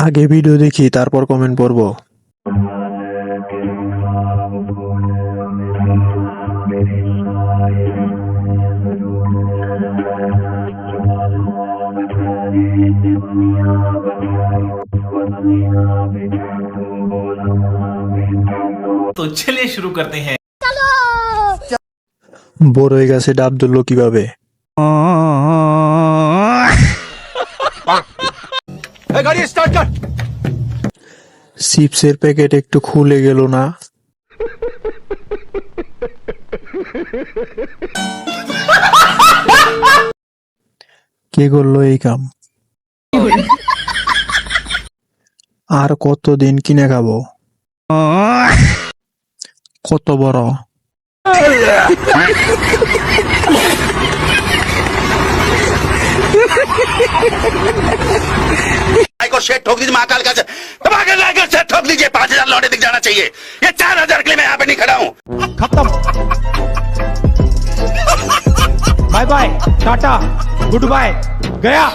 আগে ভিডিও দেখি তারপর কমেন্ট পড়ব। तो चलिए शुरू करते हैं। বড়ই গাছে ডাব ধরলো কিভাবে? চিপসের প্যাকেট একটু খুলে গেল না? কে করলো এই কাম? আর কতদিন কিনে খাবো? কত বড়? को शेट ठोक दीजिए, महाकाल का दबाकर लाकर शेट ठोक दीजिए। 5,000 लौटे दिख जाना चाहिए। ये 4,000 के लिए मैं यहाँ पे नहीं खड़ा हूँ। खत्म। Bye bye, tata, goodbye, गया।